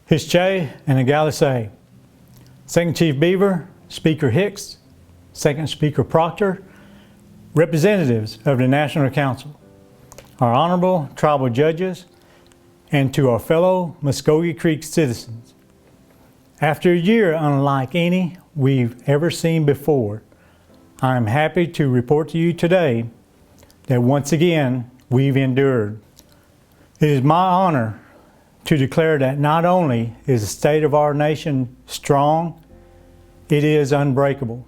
Hischay and Agalisay. Second Chief Beaver, Speaker Hicks, Second Speaker Proctor, representatives of the National Council, our honorable tribal judges, and to our fellow Muscogee Creek citizens. After a year unlike any we've ever seen before, I am happy to report to you today that once again we've endured. It is my honor to declare that not only is the state of our nation strong, it is unbreakable.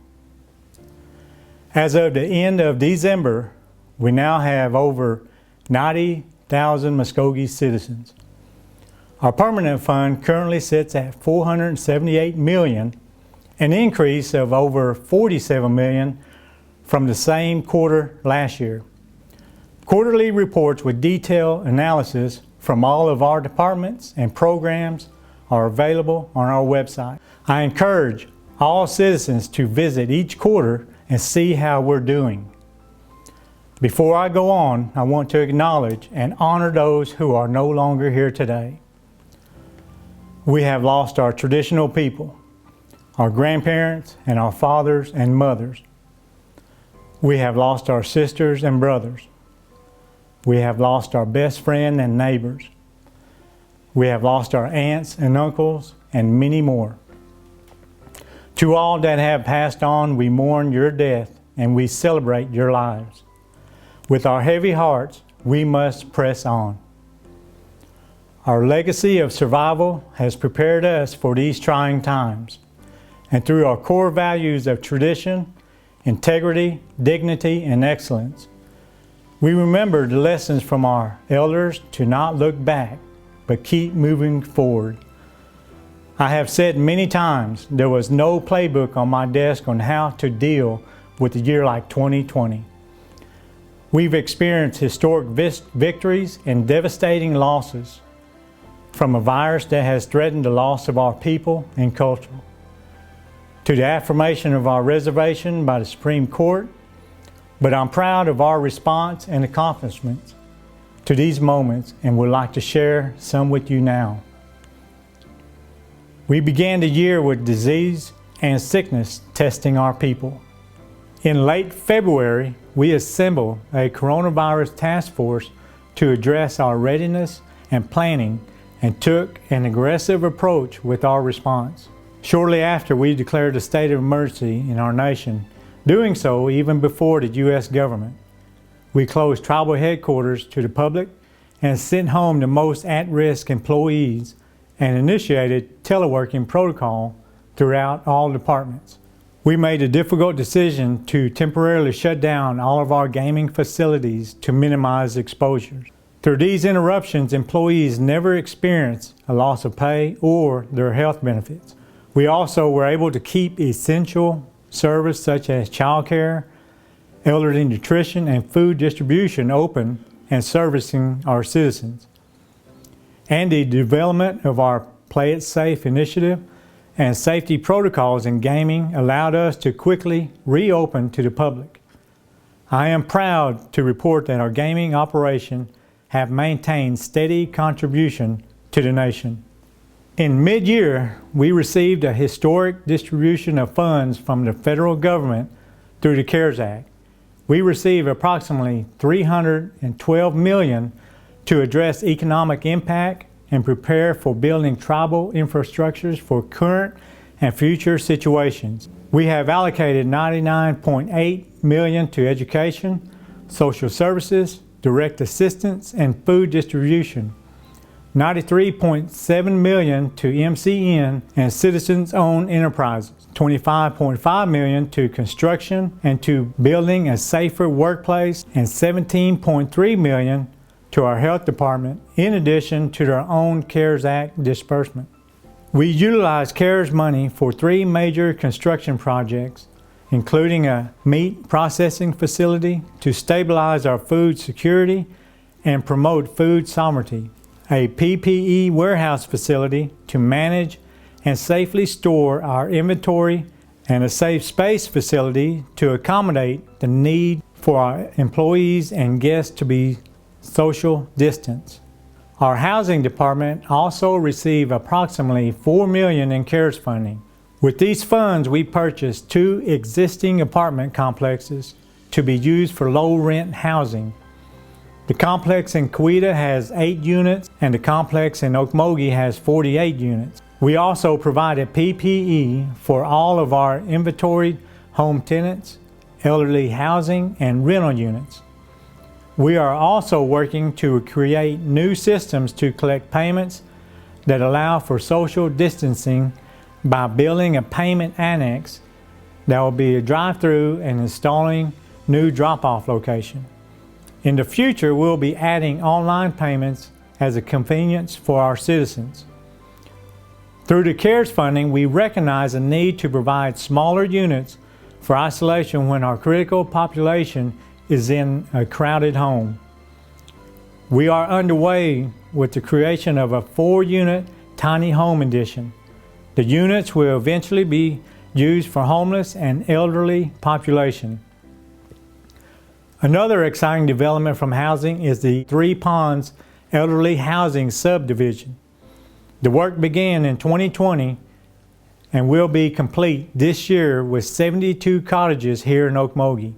As of the end of December, we now have over 90,000 Muscogee citizens. Our permanent fund currently sits at $478 million, an increase of over $47 million from the same quarter last year. Quarterly reports with detailed analysis from all of our departments and programs are available on our website. I encourage all citizens to visit each quarter and see how we're doing. Before I go on, I want to acknowledge and honor those who are no longer here today. We have lost our traditional people, our grandparents and our fathers and mothers. We have lost our sisters and brothers. We have lost our best friend and neighbors. We have lost our aunts and uncles and many more. To all that have passed on, we mourn your death and we celebrate your lives. With our heavy hearts, we must press on. Our legacy of survival has prepared us for these trying times. And through our core values of tradition, integrity, dignity, and excellence, we remember the lessons from our elders to not look back, but keep moving forward. I have said many times there was no playbook on my desk on how to deal with a year like 2020. We've experienced historic victories and devastating losses, from a virus that has threatened the loss of our people and culture, to the affirmation of our reservation by the Supreme Court. But I'm proud of our response and accomplishments to these moments and would like to share some with you now. We began the year with disease and sickness testing our people. In late February, we assembled a coronavirus task force to address our readiness and planning and took an aggressive approach with our response. Shortly after, we declared a state of emergency in our nation, doing so even before the U.S. government. We closed tribal headquarters to the public and sent home the most at-risk employees and initiated teleworking protocol throughout all departments. We made a difficult decision to temporarily shut down all of our gaming facilities to minimize exposures. Through these interruptions, employees never experienced a loss of pay or their health benefits. We also were able to keep essential service such as childcare, elderly nutrition, and food distribution open and servicing our citizens. And the development of our Play It Safe initiative and safety protocols in gaming allowed us to quickly reopen to the public. I am proud to report that our gaming operation have maintained steady contribution to the nation. In mid-year, we received a historic distribution of funds from the federal government through the CARES Act. We received approximately $312 million to address economic impact and prepare for building tribal infrastructures for current and future situations. We have allocated $99.8 million to education, social services, direct assistance, and food distribution, $93.7 million to MCN and citizens-owned enterprises, $25.5 million to construction and to building a safer workplace, and $17.3 million to our health department, in addition to their own CARES Act disbursement. We utilized CARES money for 3 major construction projects, including a meat processing facility to stabilize our food security and promote food sovereignty, a PPE warehouse facility to manage and safely store our inventory, and a safe space facility to accommodate the need for our employees and guests to be social distance. Our housing department also received approximately $4 million in CARES funding. With these funds, we purchased 2 existing apartment complexes to be used for low-rent housing. The complex in Coweta has 8 units and the complex in Muscogee has 48 units. We also provided PPE for all of our inventoried home tenants, elderly housing, and rental units. We are also working to create new systems to collect payments that allow for social distancing by building a payment annex that will be a drive-through and installing new drop-off location. In the future, we'll be adding online payments as a convenience for our citizens. Through the CARES funding, we recognize a need to provide smaller units for isolation when our critical population is in a crowded home. We are underway with the creation of a 4-unit tiny home addition. The units will eventually be used for homeless and elderly population. Another exciting development from housing is the Three Ponds Elderly Housing Subdivision. The work began in 2020 and will be complete this year with 72 cottages here in Muscogee.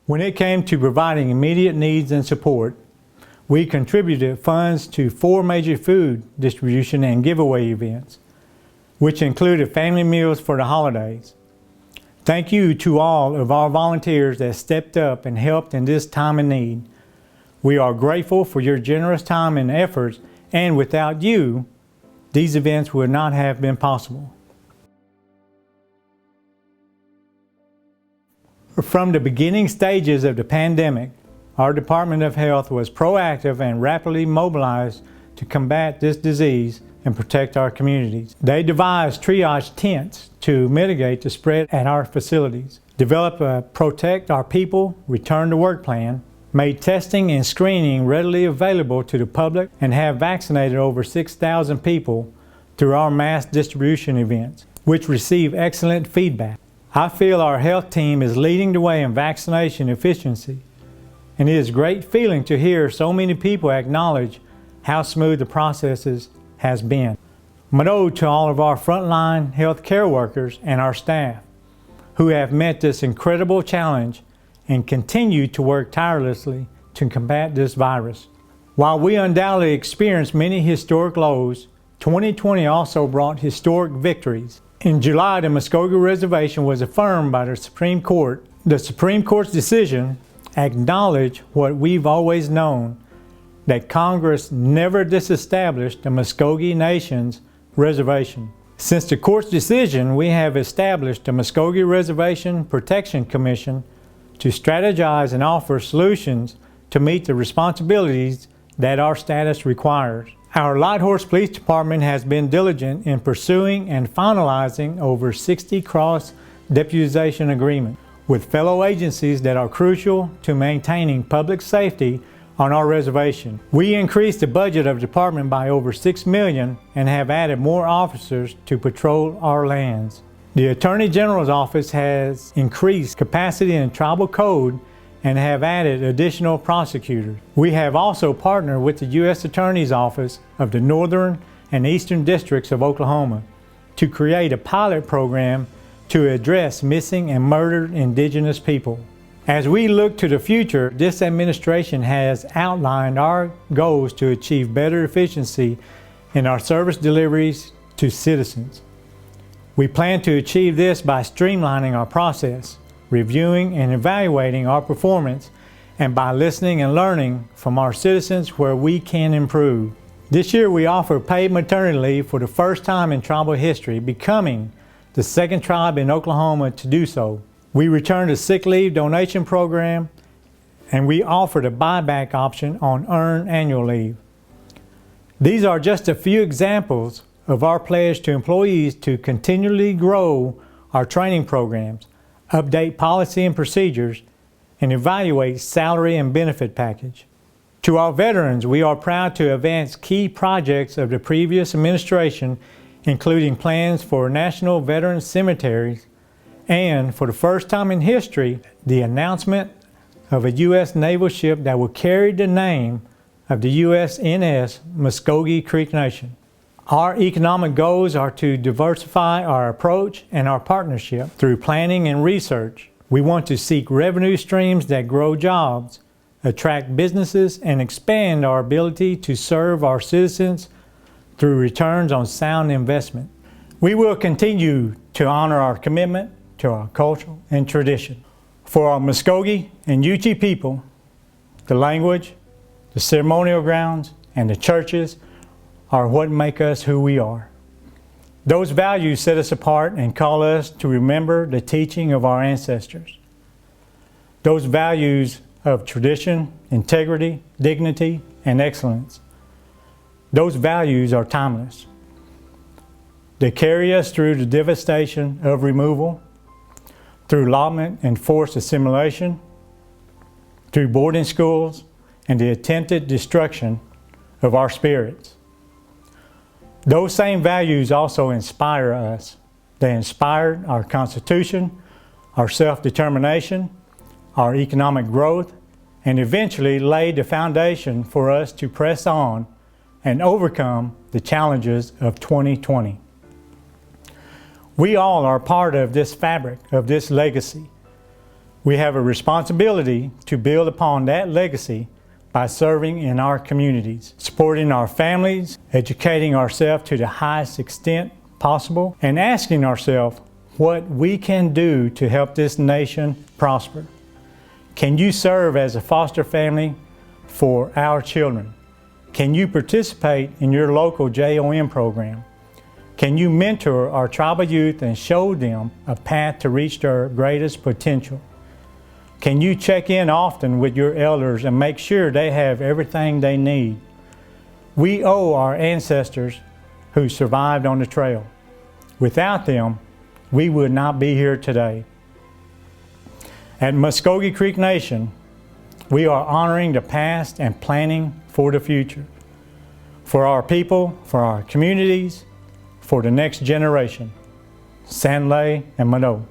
When it came to providing immediate needs and support, we contributed funds to 4 major food distribution and giveaway events, which included family meals for the holidays. Thank you to all of our volunteers that stepped up and helped in this time of need. We are grateful for your generous time and efforts, and without you, these events would not have been possible. From the beginning stages of the pandemic, our Department of Health was proactive and rapidly mobilized to combat this disease and protect our communities. They devised triage tents to mitigate the spread at our facilities, developed a Protect Our People Return to Work plan, made testing and screening readily available to the public, and have vaccinated over 6,000 people through our mass distribution events, which receive excellent feedback. I feel our health team is leading the way in vaccination efficiency, and it is a great feeling to hear so many people acknowledge how smooth the processes has been. My ode to all of our frontline health care workers and our staff who have met this incredible challenge and continue to work tirelessly to combat this virus. While we undoubtedly experienced many historic lows, 2020 also brought historic victories. In July, the Muscogee Reservation was affirmed by the Supreme Court. The Supreme Court's decision acknowledged what we've always known, that Congress never disestablished the Muscogee Nation's reservation. Since the court's decision, we have established the Muscogee Reservation Protection Commission to strategize and offer solutions to meet the responsibilities that our status requires. Our Lighthorse Police Department has been diligent in pursuing and finalizing over 60 cross-deputization agreements with fellow agencies that are crucial to maintaining public safety on our reservation. We increased the budget of the department by over $6 million and have added more officers to patrol our lands. The Attorney General's Office has increased capacity in tribal code and have added additional prosecutors. We have also partnered with the U.S. Attorney's Office of the Northern and Eastern Districts of Oklahoma to create a pilot program to address missing and murdered indigenous people. As we look to the future, this administration has outlined our goals to achieve better efficiency in our service deliveries to citizens. We plan to achieve this by streamlining our process, reviewing and evaluating our performance, and by listening and learning from our citizens where we can improve. This year we offer paid maternity leave for the first time in tribal history, becoming the second tribe in Oklahoma to do so. We returned a sick leave donation program, and we offered a buyback option on earned annual leave. These are just a few examples of our pledge to employees to continually grow our training programs, update policy and procedures, and evaluate salary and benefit package. To our veterans, we are proud to advance key projects of the previous administration, including plans for national veteran cemeteries, and for the first time in history, the announcement of a U.S. naval ship that will carry the name of the USNS Muscogee Creek Nation. Our economic goals are to diversify our approach and our partnership through planning and research. We want to seek revenue streams that grow jobs, attract businesses, and expand our ability to serve our citizens through returns on sound investment. We will continue to honor our commitment to our culture and tradition. For our Muscogee and Yuchi people, the language, the ceremonial grounds, and the churches are what make us who we are. Those values set us apart and call us to remember the teaching of our ancestors. Those values of tradition, integrity, dignity, and excellence. Those values are timeless. They carry us through the devastation of removal, through allotment and forced assimilation, through boarding schools, and the attempted destruction of our spirits. Those same values also inspire us. They inspired our Constitution, our self-determination, our economic growth, and eventually laid the foundation for us to press on and overcome the challenges of 2020. We all are part of this fabric, of this legacy. We have a responsibility to build upon that legacy by serving in our communities, supporting our families, educating ourselves to the highest extent possible, and asking ourselves what we can do to help this nation prosper. Can you serve as a foster family for our children? Can you participate in your local JOM program? Can you mentor our tribal youth and show them a path to reach their greatest potential? Can you check in often with your elders and make sure they have everything they need? We owe our ancestors who survived on the trail. Without them, we would not be here today. At Muscogee Creek Nation, we are honoring the past and planning for the future. For our people, for our communities, for the next generation. Sanlay and Mano.